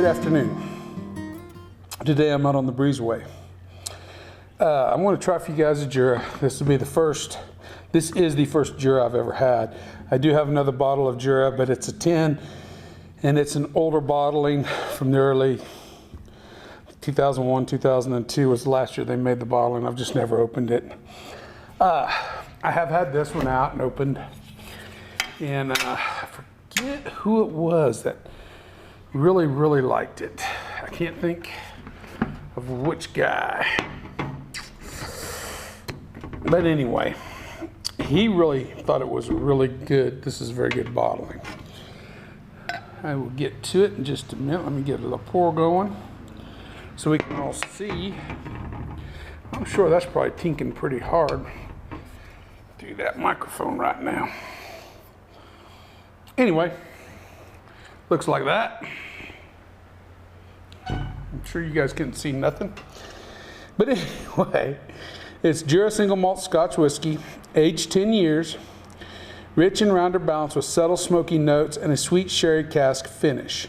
Good afternoon. Today I'm out on the breezeway. I'm going to try for you guys a Jura. This is the first Jura I've ever had. I do have another bottle of Jura, but it's a 10, and it's an older bottling from the early 2001, 2002 was the last year they made the bottle, and I've just never opened it. I have had this one out and opened, and I forget who it was that really liked it. I can't think of which guy. But anyway, he really thought it was really good. This is very good bottling. I will get to it in just a minute. Let me get a little pour going so we can all see. I'm sure that's probably tinking pretty hard through that microphone right now. Anyway, looks like that. I'm sure you guys couldn't see nothing. But anyway, it's Jura single malt Scotch whiskey, aged 10 years, rich and rounder balance with subtle smoky notes and a sweet sherry cask finish.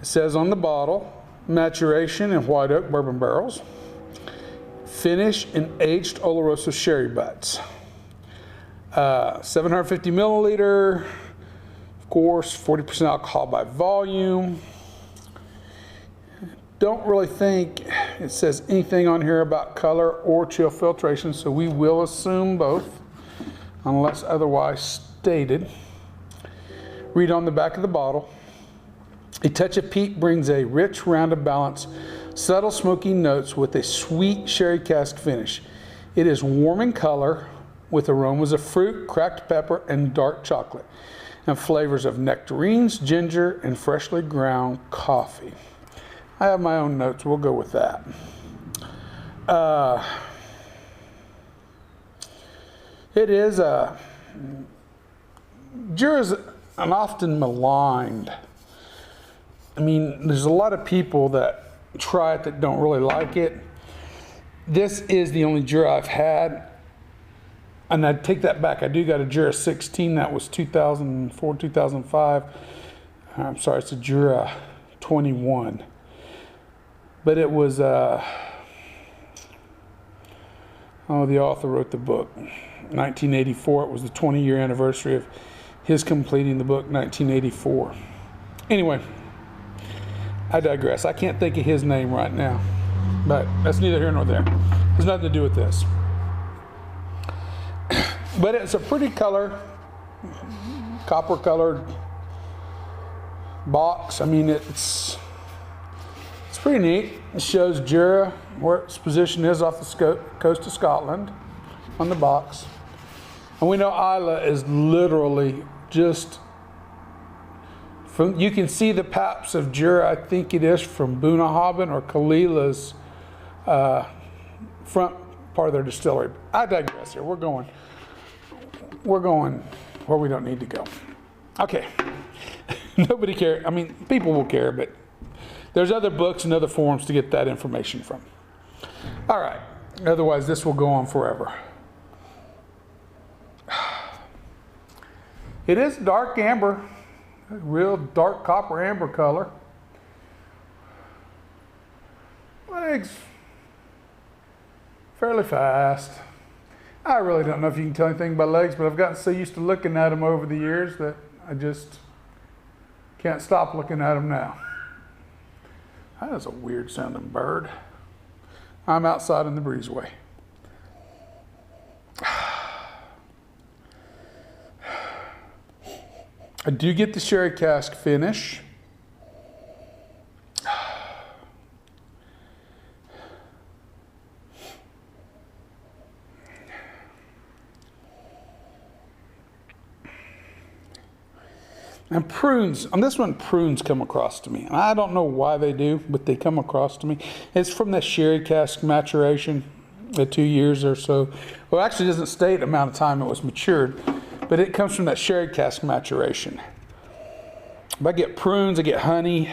It says on the bottle, maturation in white oak bourbon barrels, finish in aged Olorosso Sherry Butts. 750 milliliter, of course, 40% alcohol by volume. Don't really think it says anything on here about color or chill filtration, so we will assume both, unless otherwise stated. Read on the back of the bottle. A touch of peat brings a rich, rounded balance, subtle smoky notes with a sweet sherry cask finish. It is warm in color with aromas of fruit, cracked pepper, and dark chocolate, and flavors of nectarines, ginger, and freshly ground coffee. I have my own notes. We'll go with that. It is Jura's an often maligned. I mean, there's a lot of people that try it that don't really like it. This is the only Jura I've had. And I take that back. I do got a Jura 16. That was 2004, 2005. I'm sorry, it's a Jura 21. But it was, the author wrote the book, 1984. It was the 20-year anniversary of his completing the book, 1984. Anyway, I digress. I can't think of his name right now, but that's neither here nor there. It has nothing to do with this. But it's a pretty color, copper-colored box. I mean, it's pretty neat. It shows Jura, where its position is off the coast of Scotland on the box. And we know Islay is literally just from, you can see the paps of Jura, I think it is from Bunnahabhain or Kalila's front part of their distillery. I digress here. We're going where we don't need to go. Okay. Nobody cares. I mean, people will care, but there's other books and other forums to get that information from. All right. Otherwise, this will go on forever. It is dark amber, real dark copper amber color. Legs fairly fast. I really don't know if you can tell anything by legs, but I've gotten so used to looking at them over the years that I just can't stop looking at them now. That is a weird sounding bird. I'm outside in the breezeway. I do get the sherry cask finish. And prunes, on this one, prunes come across to me. And I don't know why they do, but they come across to me. It's from that sherry cask maturation, 2 years or so. Well, actually it doesn't state the amount of time it was matured, but it comes from that sherry cask maturation. If I get prunes, I get honey.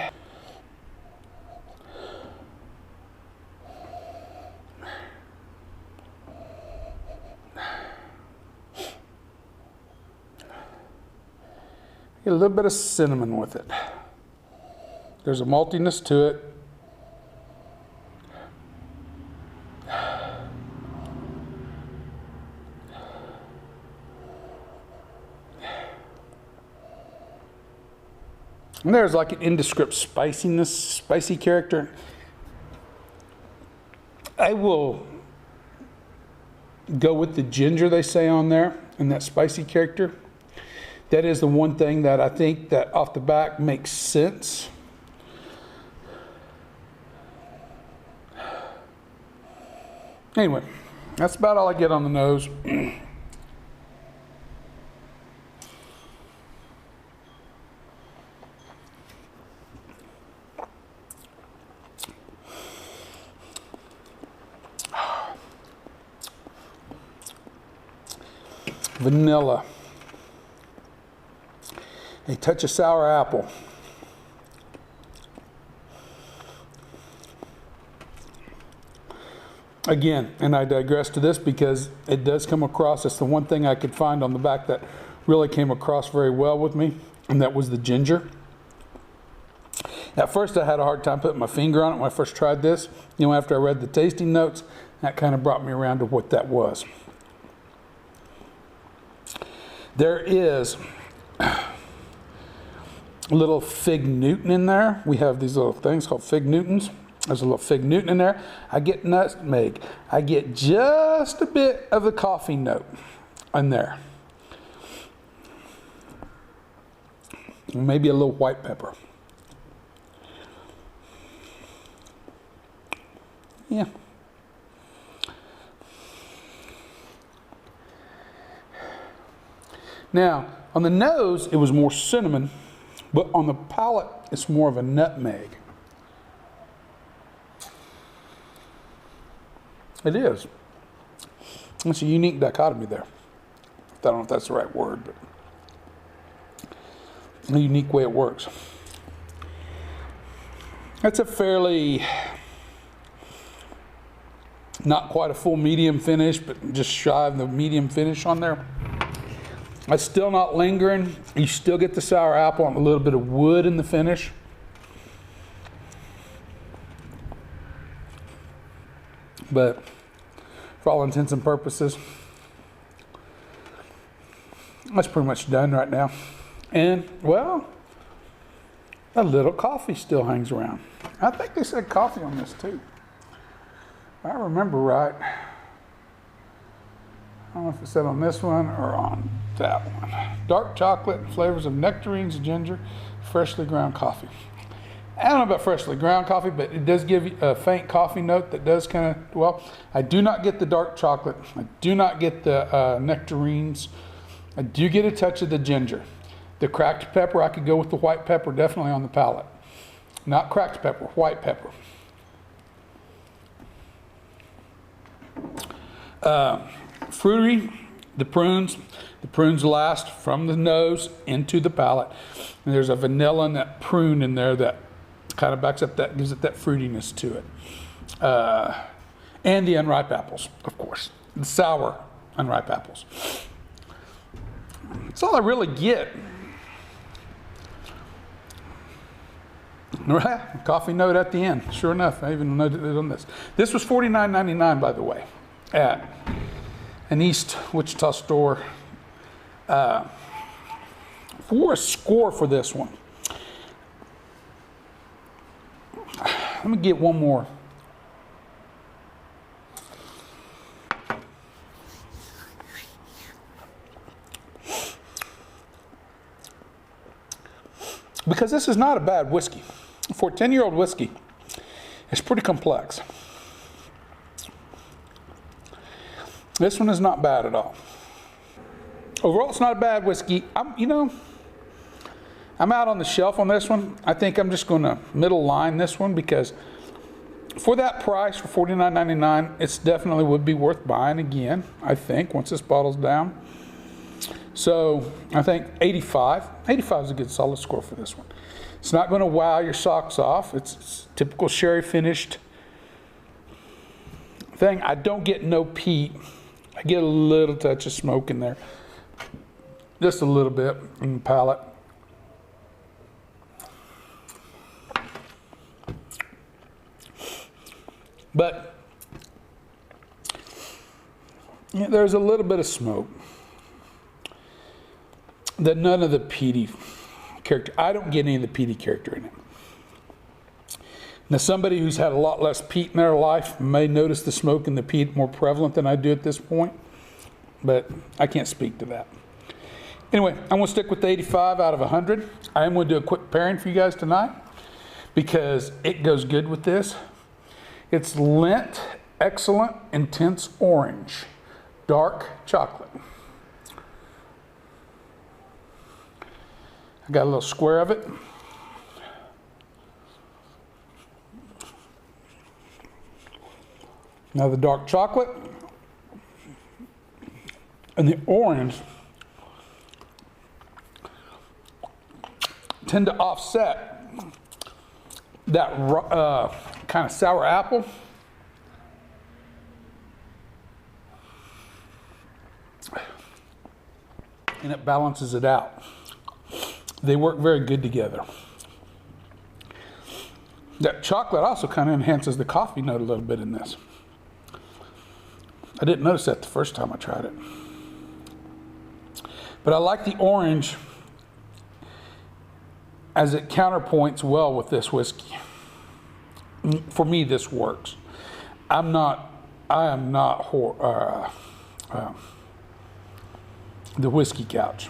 Get a little bit of cinnamon with it. There's a maltiness to it. And there's like an indescript spiciness, spicy character. I will go with the ginger they say on there and that spicy character. That is the one thing that I think that off the back makes sense. Anyway, that's about all I get on the nose. Vanilla, a touch of sour apple. Again, and I digress to this because it does come across, it's the one thing I could find on the back that really came across very well with me, and that was the ginger. At first I had a hard time putting my finger on it when I first tried this. You know, after I read the tasting notes, that kind of brought me around to what that was. There is a little fig Newton in there. We have these little things called fig Newtons. There's a little fig Newton in there. I get nutmeg. I get just a bit of the coffee note in there. Maybe a little white pepper. Yeah. Now, on the nose, it was more cinnamon, but on the palate, it's more of a nutmeg. It is. It's a unique dichotomy there. I don't know if that's the right word, but a unique way it works. That's a fairly, not quite a full medium finish, but just shy of the medium finish on there. It's still not lingering. You still get the sour apple and a little bit of wood in the finish. But for all intents and purposes, that's pretty much done right now. And, well, a little coffee still hangs around. I think they said coffee on this too. If I remember right. I don't know if it said on this one or on that one. Dark chocolate, flavors of nectarines, ginger, freshly ground coffee. I don't know about freshly ground coffee, but it does give you a faint coffee note that does kind of, well, I do not get the dark chocolate. I do not get the nectarines. I do get a touch of the ginger. The cracked pepper, I could go with the white pepper definitely on the palate. Not cracked pepper, white pepper. Fruity, the prunes last from the nose into the palate. And there's a vanilla and that prune in there that kind of backs up that, gives it that fruitiness to it. And the unripe apples, of course. The sour unripe apples. That's all I really get. Right? Coffee note at the end. Sure enough, I even noted it on this. This was $49.99, by the way, at an East Wichita store. For a score for this one. Let me get one more. Because this is not a bad whiskey. For a 10-year-old whiskey, it's pretty complex. This one is not bad at all. Overall, it's not a bad whiskey. I'm out on the shelf on this one. I think I'm just going to middle line this one because for that price, for $49.99, it's definitely would be worth buying again, I think, once this bottle's down. So I think 85. 85 is a good solid score for this one. It's not going to wow your socks off. It's typical sherry finished thing. I don't get no peat. I get a little touch of smoke in there. Just a little bit in the palate. But there's a little bit of smoke that none of the peaty character, I don't get any of the peaty character in it. Now, somebody who's had a lot less peat in their life may notice the smoke and the peat more prevalent than I do at this point, but I can't speak to that. Anyway, I'm going to stick with the 85 out of 100. I am going to do a quick pairing for you guys tonight because it goes good with this. It's Lint Excellent Intense Orange, dark chocolate. I got a little square of it. Now the dark chocolate and the orange tend to offset that kind of sour apple. And it balances it out. They work very good together. That chocolate also kind of enhances the coffee note a little bit in this. I didn't notice that the first time I tried it. But I like the orange as it counterpoints well with this whiskey. For me, this works. I am not the whiskey couch.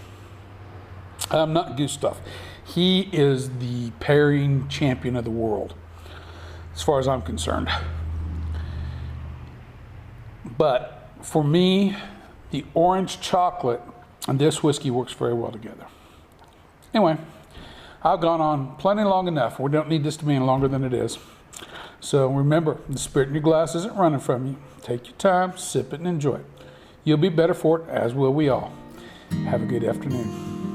I'm not Gustav. He is the pairing champion of the world, as far as I'm concerned. But for me, the orange chocolate and this whiskey works very well together. Anyway, I've gone on plenty long enough. We don't need this to be any longer than it is. So remember, the spirit in your glass isn't running from you. Take your time, sip it, and enjoy it. You'll be better for it, as will we all. Have a good afternoon.